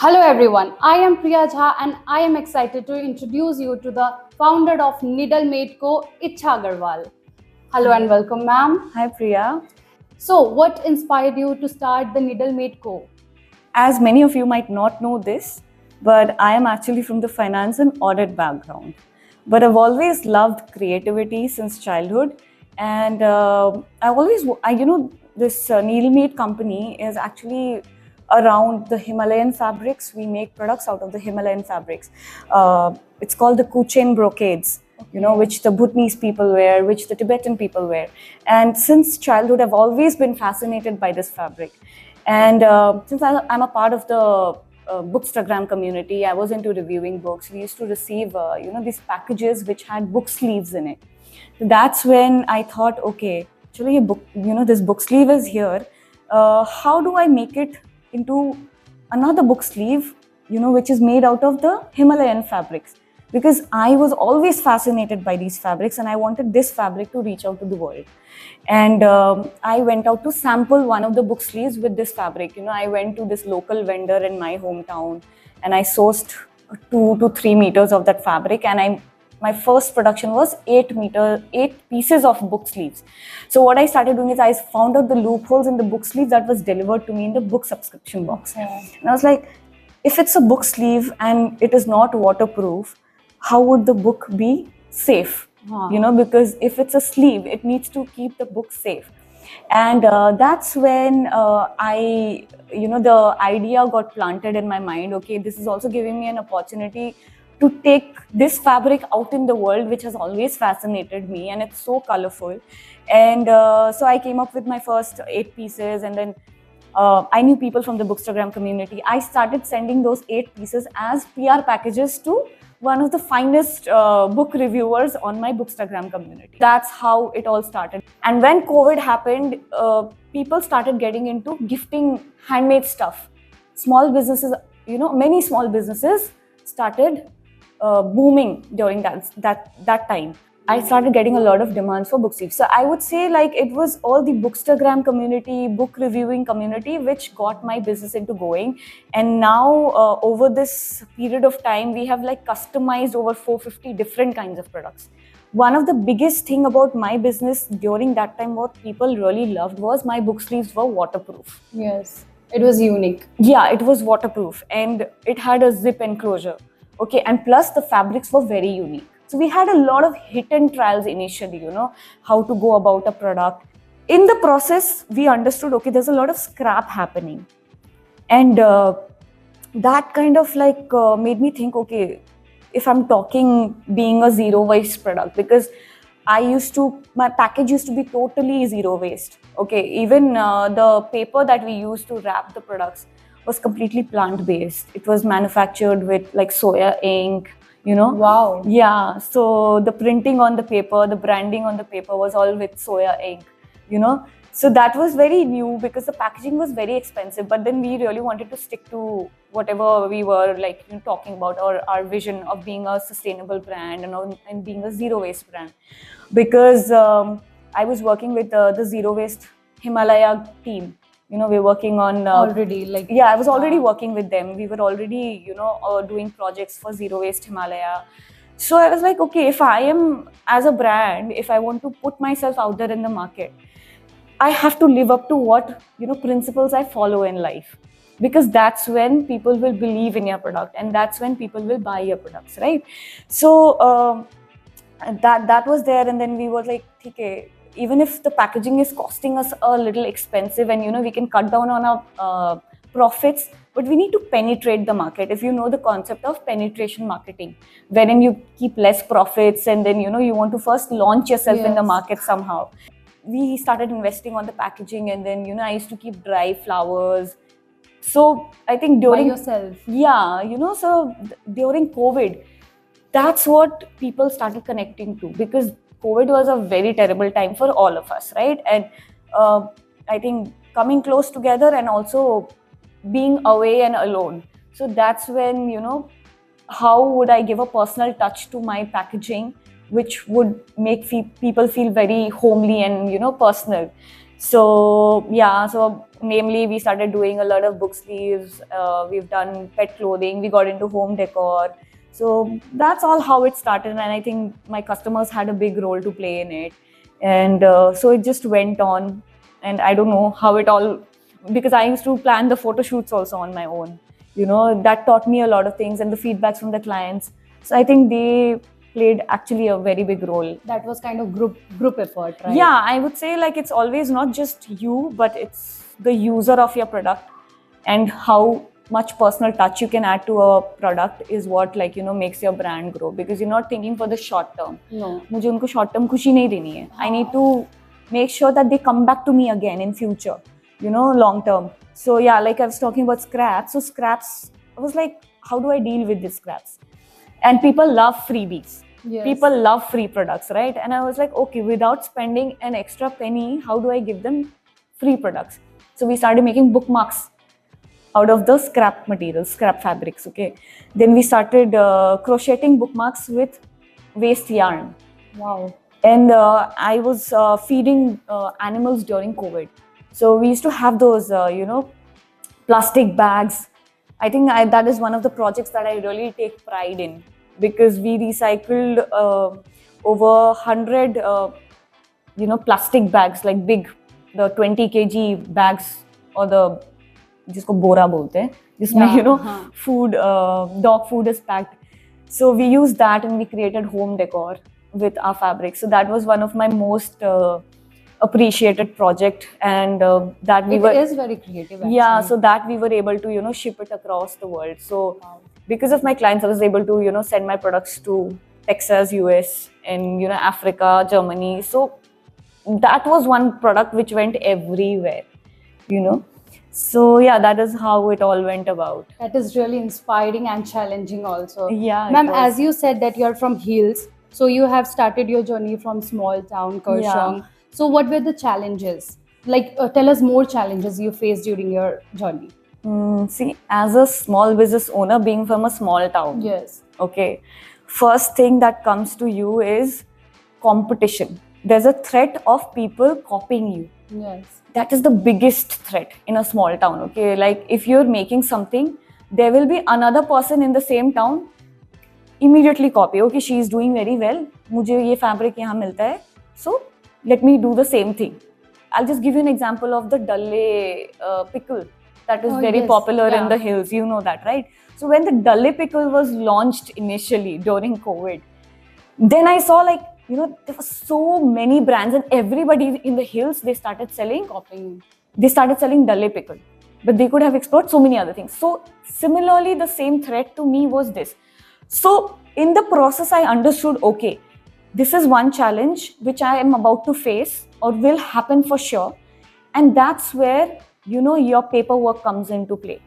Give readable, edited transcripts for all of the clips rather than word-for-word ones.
Hello everyone, I am Priya Jha and I am excited to introduce you to the founder of Needlemade Co, Ichha Agarwal. Hello and welcome, ma'am. Hi Priya. So, what inspired you to start the Needlemade Co? As many of you might not know this, but I am actually from the finance and audit background. But I've always loved creativity since childhood, and this Needlemade company is actually around the Himalayan fabrics. We make products out of the Himalayan fabrics. It's called the Kuchen brocades. Which the Bhutanese people wear, which the Tibetan people wear. And since childhood, I've always been fascinated by this fabric. And since I'm a part of the Bookstagram community, I was into reviewing books. We used to receive, these packages which had book sleeves in it. So that's when I thought, okay, actually, this book sleeve is here. How do I make it into another book sleeve, which is made out of the Himalayan fabrics? Because I was always fascinated by these fabrics and I wanted this fabric to reach out to the world. And I went out to sample one of the book sleeves with this fabric. I went to this local vendor in my hometown and I sourced 2 to 3 meters of that fabric, and my first production was 8 pieces of book sleeves. So what I started doing is I found out the loopholes in the book sleeves that was delivered to me in the book subscription box. And I was like, if it's a book sleeve and it is not waterproof, how would the book be safe? Because if it's a sleeve, it needs to keep the book safe. And that's when the idea got planted in my mind. Okay, this is also giving me an opportunity to take this fabric out in the world, which has always fascinated me, and it's so colorful. And so I came up with my first 8 pieces, and then I knew people from the Bookstagram community. I started sending those 8 pieces as PR packages to one of the finest book reviewers on my Bookstagram community. That's how it all started. And when COVID happened, people started getting into gifting handmade stuff. Small businesses, many small businesses started booming during that time. I started getting a lot of demands for book sleeves. So I would say it was all the Bookstagram community, book reviewing community, which got my business into going. And now over this period of time, we have customized over 450 different kinds of products. One of the biggest thing about my business during that time, what people really loved, was my book sleeves were waterproof. Yes, it was unique. Yeah, it was waterproof and it had a zip enclosure. Okay, and plus the fabrics were very unique. So we had a lot of hit and trials initially, how to go about a product. In the process, we understood, okay, there's a lot of scrap happening. And that kind of made me think, okay, if I'm talking being a zero waste product, because my package used to be totally zero waste. Okay, even the paper that we used to wrap the products was completely plant-based. It was manufactured with soya ink, Wow. Yeah, so the printing on the paper, the branding on the paper was all with soya ink, So that was very new because the packaging was very expensive, but then we really wanted to stick to whatever we were talking about, or our vision of being a sustainable brand and being a zero waste brand. Because I was working with the Zero Waste Himalaya team. We're working on Already, I was already working with them. We were already doing projects for Zero Waste Himalaya. So I was like, okay, if I am, as a brand, if I want to put myself out there in the market, I have to live up to what principles I follow in life, because that's when people will believe in your product and that's when people will buy your products, right? So that was there, and then we were like, okay, even if the packaging is costing us a little expensive and we can cut down on our profits, but we need to penetrate the market. If you know the concept of penetration marketing, wherein you keep less profits and then you want to first launch yourself in the market somehow. We started investing on the packaging, and then I used to keep dry flowers. So I think during by yourself. Yeah, so during COVID, that's what people started connecting to, because COVID was a very terrible time for all of us, right? And I think coming close together and also being away and alone. So that's when, how would I give a personal touch to my packaging, which would make people feel very homely and, personal. So yeah, so namely, we started doing a lot of book sleeves. We've done pet clothing. We got into home decor. So that's all how it started, and I think my customers had a big role to play in it. And so it just went on, and I don't know how it all, because I used to plan the photo shoots also on my own. You know, that taught me a lot of things, and the feedbacks from the clients. So I think they played actually a very big role. That was kind of group effort, right? Yeah, I would say like it's always not just you, but it's the user of your product, and how much personal touch you can add to a product is what, like, you know, makes your brand grow, because you're not thinking for the short term. No. मुझे उनको short term खुशी नहीं देनी है. I need to make sure that they come back to me again in future, you know, long term. So yeah, like I was talking about scraps. So scraps, I was like, how do I deal with these scraps? And people love freebies. Yes. People love free products, right? And I was like, okay, without spending an extra penny, how do I give them free products? So we started making bookmarks out of the scrap materials, scrap fabrics, okay? Then we started crocheting bookmarks with waste yarn. Wow. And I was feeding animals during COVID. So we used to have those, you know, plastic bags. I think that is one of the projects that I really take pride in, because we recycled over 100, you know, plastic bags, like big, the 20 kg bags, or the, जिसको बोरा बोलते हैं, जिसमें, you know, food, dog food is packed. So we used that, and we created home decor with our fabric. So that was one of my most appreciated project, and that we were. It is very creative. Actually. Yeah, so that we were able to, you know, ship it across the world. So because of my clients, I was able to, you know, send my products to Texas, US, and, you know, Africa, Germany. So that was one product which went everywhere, you know. So yeah, that is how it all went about. That is really inspiring and challenging also. Yeah, Ma'am, as you said that you're from Hills, so you have started your journey from small town Kurshong. Yeah. So what were the challenges? Like, tell us more challenges you faced during your journey. See, as a small business owner, being from a small town, Yes. okay, first thing that comes to you is competition. There's a threat of people copying you. Yes. That is the biggest threat in a small town, okay? Like, if you're making something, there will be another person in the same town immediately copy. Okay, she is doing very well. मुझे ये fabric यहाँ मिलता है. So let me do the same thing. I'll just give you an example of the dalle pickle that is very popular in the hills. You know that, right? So when the dalle pickle was launched initially during COVID, then I saw, like, you know, there were so many brands, and everybody in the hills, they started selling copying. They started selling dalle pickle, but they could have explored so many other things. So similarly, the same threat to me was this. So in the process, I understood, okay, this is one challenge which I am about to face or will happen for sure. And that's where, you know, your paperwork comes into play.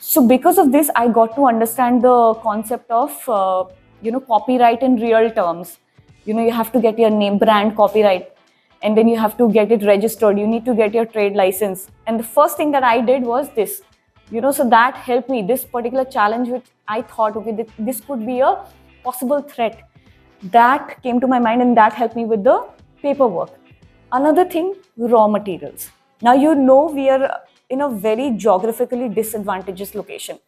So because of this, I got to understand the concept of, you know, copyright in real terms. You know, you have to get your name, brand copyright, and then you have to get it registered. You need to get your trade license. And the first thing that I did was this, you know, so that helped me. This particular challenge, which I thought, okay, this could be a possible threat, that came to my mind, and that helped me with the paperwork. Another thing, raw materials. Now, you know, we are in a very geographically disadvantageous location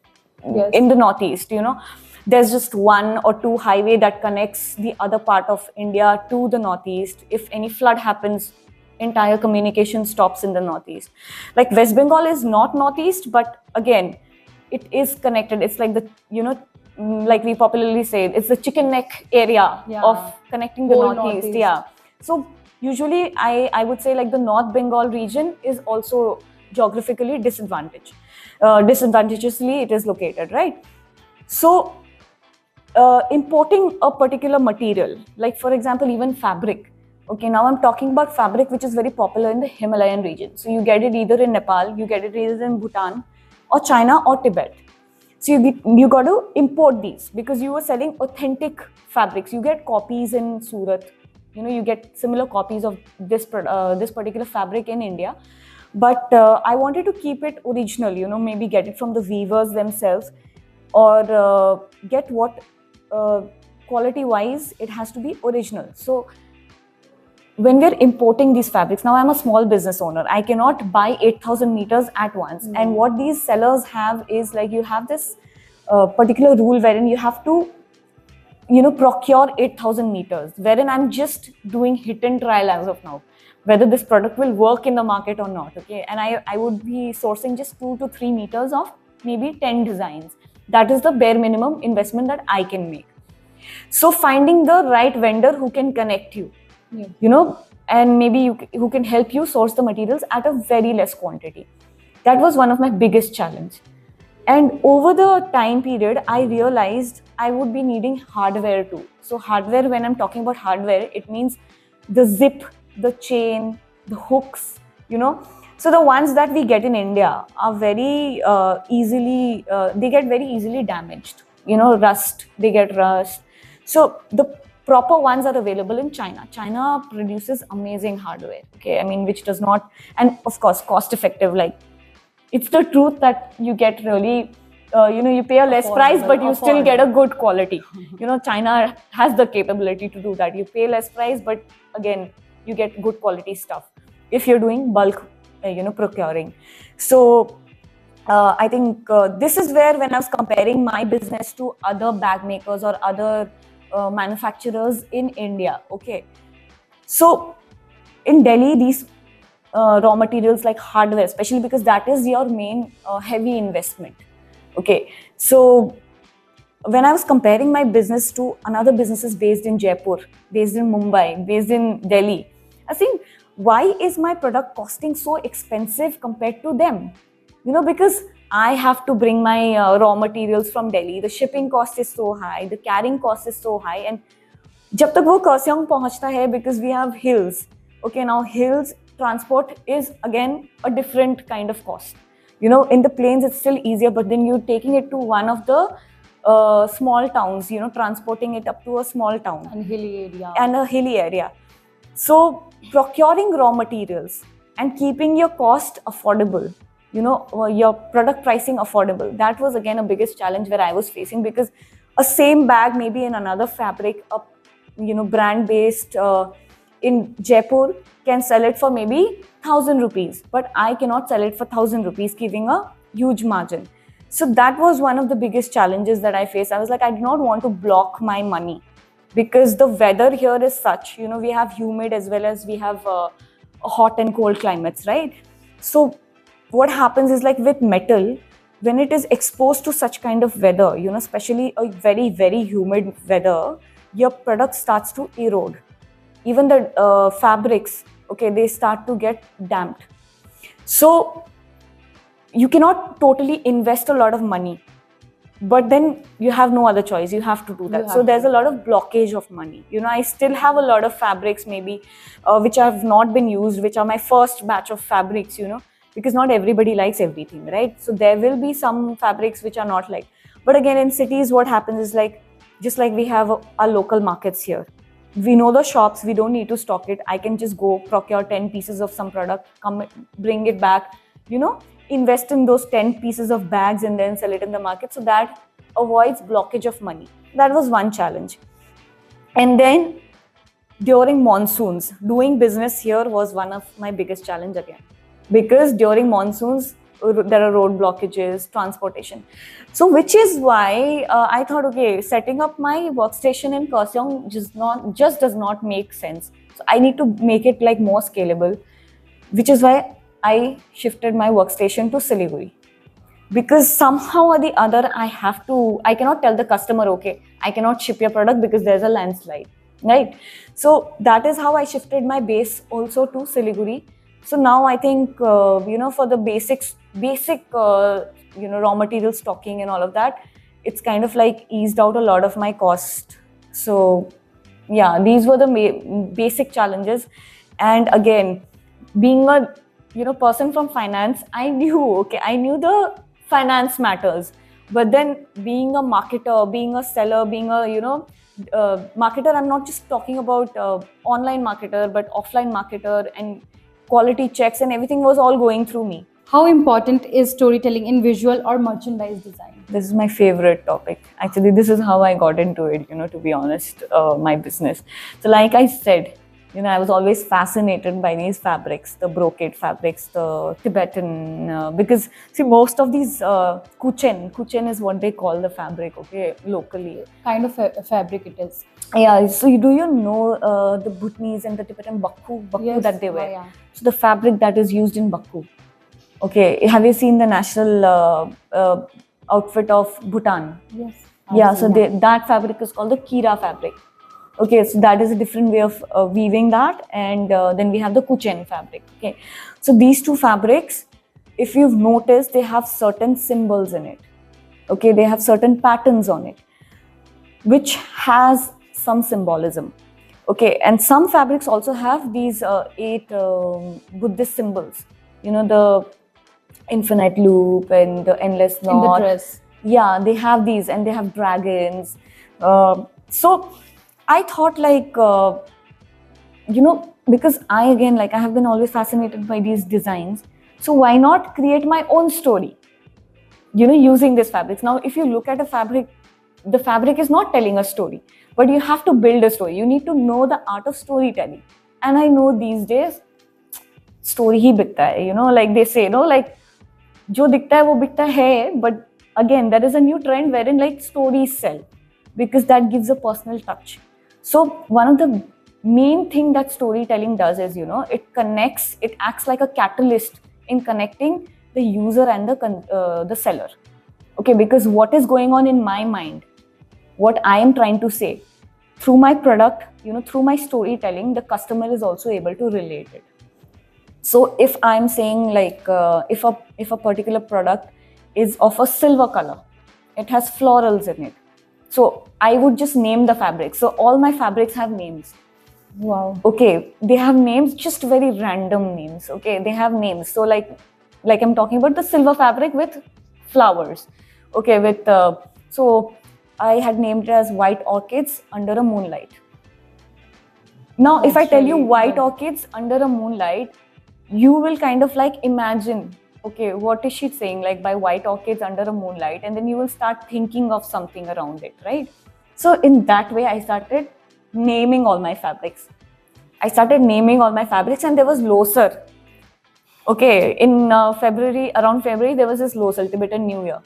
in the Northeast, you know. There's just one or two highway that connects the other part of India to the Northeast. If any flood happens, entire communication stops in the Northeast. Like, West Bengal is not Northeast, but again, it is connected. It's like the, you know, like we popularly say, it's the chicken neck area of connecting the Northeast. Yeah. So usually I would say, like, the North Bengal region is also geographically disadvantaged. Disadvantageously it is located, right? So importing a particular material, like, for example, even fabric. Okay, now I'm talking about fabric which is very popular in the Himalayan region. So you get it either in Nepal, you get it either in Bhutan, or China, or Tibet. So you got to import these, because you are selling authentic fabrics. You get copies in Surat. You know, you get similar copies of this particular fabric in India. But I wanted to keep it original, you know, maybe get it from the weavers themselves, or get what quality-wise it has to be original. So when we're importing these fabrics, now I'm a small business owner. I cannot buy 8,000 meters at once. And what these sellers have is like, you have this particular rule wherein you have to, procure 8,000 meters, wherein I'm just doing hit and trial as of now, whether this product will work in the market or not. Okay. And I would be sourcing just 2 to 3 meters of maybe 10 designs. That is the bare minimum investment that I can make. So finding the right vendor who can connect you, and maybe who can help you source the materials at a very less quantity. That was one of my biggest challenge. And over the time period, I realized I would be needing hardware too. So hardware, when I'm talking about hardware, it means the zip, the chain, the hooks, So the ones that we get in India are very easily, they get very easily damaged, rust, they get rust. So the proper ones are available in China. China produces amazing hardware, okay? I mean, which does not, and of course, cost effective. Like, it's the truth that you get really, you pay a less price, but you still get a good quality. China has the capability to do that. You pay less price, but again, you get good quality stuff if you're doing bulk, procuring. So I think this is where, when I was comparing my business to other bag makers or other manufacturers in India, okay. So in Delhi, these raw materials like hardware, especially because that is your main heavy investment, okay. So when I was comparing my business to another businesses based in Jaipur, based in Mumbai, based in Delhi, I think, why is my product costing so expensive compared to them? Because I have to bring my raw materials from Delhi. The shipping cost is so high. The carrying cost is so high. And jab tak wo Kurseong pahunchta hai, because we have hills. Okay, now hills transport is again a different kind of cost. In the plains it's still easier, but then you're taking it to one of the small towns, transporting it up to a small town. And hilly area. And a hilly area. So procuring raw materials and keeping your cost affordable, your product pricing affordable, that was again a biggest challenge where I was facing, because a same bag maybe in another fabric, brand based in Jaipur can sell it for maybe 1,000 rupees, but I cannot sell it for 1,000 rupees, giving a huge margin. So that was one of the biggest challenges that I faced. I was like, I do not want to block my money, because the weather here is such, we have humid as well as we have hot and cold climates, right? So what happens is, like with metal, when it is exposed to such kind of weather, especially a very, very humid weather, your product starts to erode. Even the fabrics, okay, they start to get damped. So you cannot totally invest a lot of money, but then you have no other choice. You have to do that. So there's a lot of blockage of money. I still have a lot of fabrics maybe which have not been used, which are my first batch of fabrics, because not everybody likes everything, right? So there will be some fabrics which are not liked. But again, in cities, what happens is, like, just like we have our local markets here, we know the shops, we don't need to stock it. I can just go procure 10 pieces of some product, come bring it back, invest in those 10 pieces of bags and then sell it in the market. So that avoids blockage of money. That was one challenge. And then during monsoons, doing business here was one of my biggest challenge again, because during monsoons there are road blockages, transportation. So which is why I thought, okay, setting up my workstation in Kurseong just does not make sense. So I need to make it like more scalable, which is why I shifted my workstation to Siliguri. Because somehow or the other, I cannot tell the customer, okay, I cannot ship your product because there's a landslide, right? So that is how I shifted my base also to Siliguri. So now I think, for the basic, raw material stocking and all of that, it's kind of like eased out a lot of my cost. So yeah, these were the basic challenges. And again, being a person from finance, I knew the finance matters. But then being a marketer, being a seller, being a marketer, I'm not just talking about online marketer, but offline marketer, and quality checks and everything was all going through me. How important is storytelling in visual or merchandise design? This is my favorite topic. Actually, this is how I got into it, to be honest, my business. So like I said, You know, I was always fascinated by these fabrics, the brocade fabrics, the Tibetan, because see, most of these kuchen is what they call the fabric, okay, locally. Kind of fabric it is. Yeah, so do you know the Bhutanese and the Tibetan bakku Yes, that they wear? yeah. So the fabric that is used in bakku. Okay, have you seen the national outfit of Bhutan? Yes. Yeah, so that fabric is called the Kira fabric. Okay, so that is a different way of weaving that, and then we have the Kuchen fabric. Okay, so these two fabrics, if you've noticed, they have certain symbols in it. Okay, they have certain patterns on it, which has some symbolism. Okay, and some fabrics also have these 8 Buddhist symbols. You know, the infinite loop and the endless knot. In the dress. Yeah, they have these, and they have dragons. So I thought, like, you know, because I have been always fascinated by these designs. So why not create my own story, you know, using these fabrics? Now, if you look at a fabric, the fabric is not telling a story, but you have to build a story. You need to know the art of storytelling. And I know these days, story hi bikta hai, you know, like they say, you know, like, jo dikta hai, wo bikta hai. But again, there is a new trend wherein like stories sell, because that gives a personal touch. So one of the main thing that storytelling does is, you know, it connects, it acts like a catalyst in connecting the user and the seller. Okay, because what is going on in my mind, what I am trying to say through my product, you know, through my storytelling, the customer is also able to relate it. So if I'm saying, like, if a particular product is of a silver color, it has florals in it, so I would just name the fabric. So all my fabrics have names. Wow. Okay, they have names, just very random names. Okay, they have names. So like I'm talking about the silver fabric with flowers. Okay, with so I had named it as white orchids under a moonlight. Now, if I tell you white orchids under a moonlight, you will kind of like imagine, okay, what is she saying, like, by white orchids under a moonlight, and then you will start thinking of something around it, right? So in that way, I started naming all my fabrics. And there was Losar. Okay, in around February, there was this Losar, Tibetan New Year,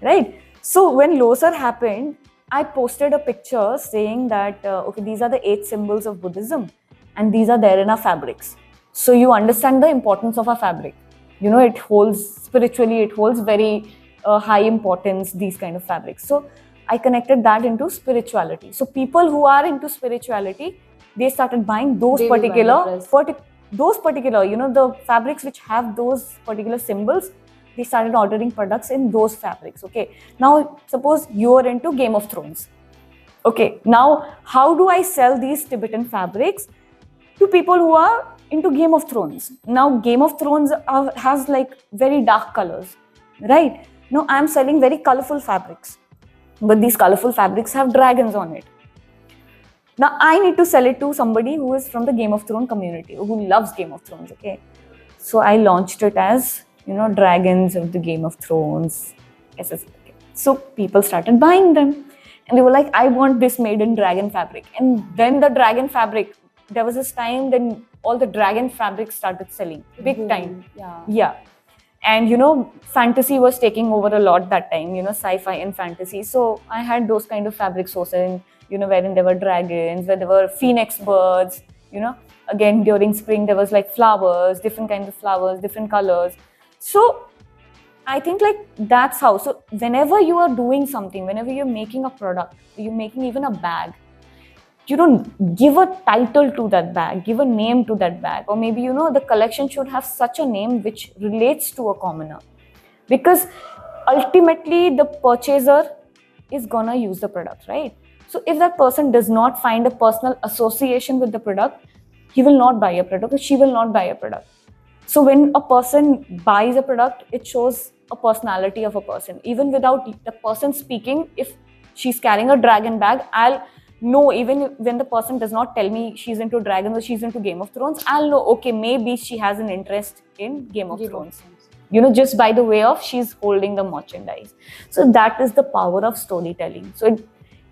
right? So when Losar happened, I posted a picture saying that, okay, these are the 8 symbols of Buddhism, and these are there in our fabrics. So you understand the importance of a fabric. You know, it holds spiritually, it holds very high importance, these kind of fabrics. So I connected that into spirituality. So people who are into spirituality, they started buying those particular, you know, the fabrics which have those particular symbols. They started ordering products in those fabrics. Okay, now suppose you are into Game of Thrones. Okay, now how do I sell these Tibetan fabrics to people who are into Game of Thrones? Now Game of Thrones has like very dark colors, right? Now I'm selling very colorful fabrics, but these colorful fabrics have dragons on it. Now I need to sell it to somebody who is from the Game of Thrones community, who loves Game of Thrones. Okay, so I launched it as, you know, dragons of the Game of Thrones. So people started buying them, and they were like, I want this made in dragon fabric. And then the dragon fabric, there was this time then all the dragon fabrics started selling big time. Yeah. And you know, fantasy was taking over a lot that time, you know, sci-fi and fantasy. So I had those kind of fabrics also, you know, wherein there were dragons, where there were phoenix birds, you know. Again, during spring, there was like flowers, different kinds of flowers, different colors. So I think like that's how. So whenever you are doing something, whenever you're making a product, you're making even a bag, you don't give a title to that bag, give a name to that bag. Or maybe, you know, the collection should have such a name which relates to a commoner. Because ultimately the purchaser is gonna use the product, right? So if that person does not find a personal association with the product, he will not buy a product, or she will not buy a product. So when a person buys a product, it shows a personality of a person. Even without the person speaking, if she's carrying a dragon bag, I'll know, even when the person does not tell me she's into dragons or she's into Game of Thrones, I'll know, okay, maybe she has an interest in Game of Thrones. You know, just by the way of she's holding the merchandise. So that is the power of storytelling. So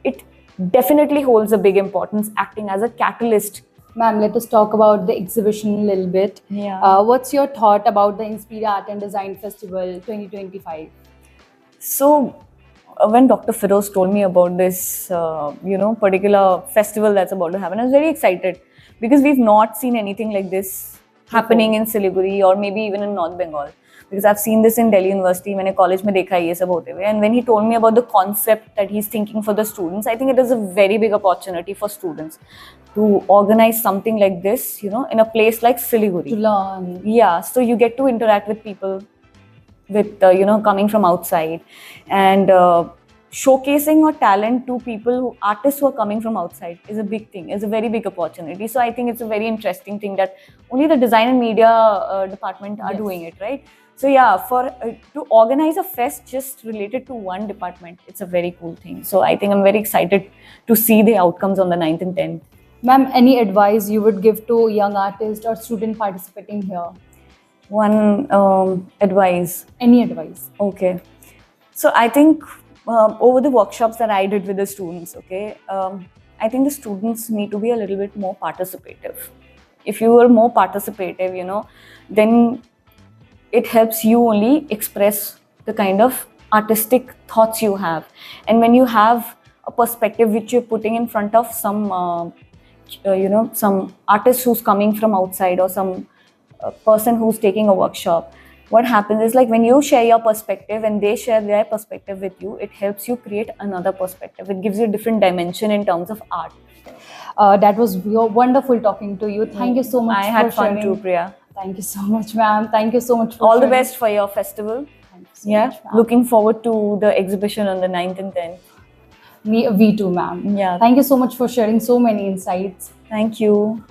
it definitely holds a big importance, acting as a catalyst Ma'am, let us talk about the exhibition a little bit. Yeah. What's your thought about the Inspira Art and Design Festival 2025? So when Dr. Firoz told me about this, particular festival that's about to happen, I was very excited because we've not seen anything like this happening in Siliguri or maybe even in North Bengal. Because I've seen this in Delhi University, मैंने college में देखा है ये सब होते हुए. And when he told me about the concept that he's thinking for the students, I think it is a very big opportunity for students to organize something like this, in a place like Siliguri. To learn. Yeah, so you get to interact with people with coming from outside and showcasing your talent to people artists who are coming from outside is a big thing, is a very big opportunity. So I think it's a very interesting thing that only the design and media department are doing it, right? So yeah, for to organize a fest just related to one department, it's a very cool thing. So I think I'm very excited to see the outcomes on the 9th and 10th. Ma'am, any advice you would give to young artists or student participating here? One advice. Any advice? Okay. So I think over the workshops that I did with the students, I think the students need to be a little bit more participative. If you are more participative, then it helps you only express the kind of artistic thoughts you have. And when you have a perspective which you're putting in front of some, some artist who's coming from outside or some person who's taking a workshop, what happens is like when you share your perspective and they share their perspective with you, it helps you create another perspective. It gives you a different dimension in terms of art. That was wonderful talking to you. Thank you so much. I had fun sharing. too, Priya. Thank you so much, ma'am. Thank you so much for all sharing. the best for your festival. Thank you so much, ma'am. Looking forward to the exhibition on the 9th and 10th. We too, ma'am. Yeah. Thank you so much for sharing so many insights. Thank you.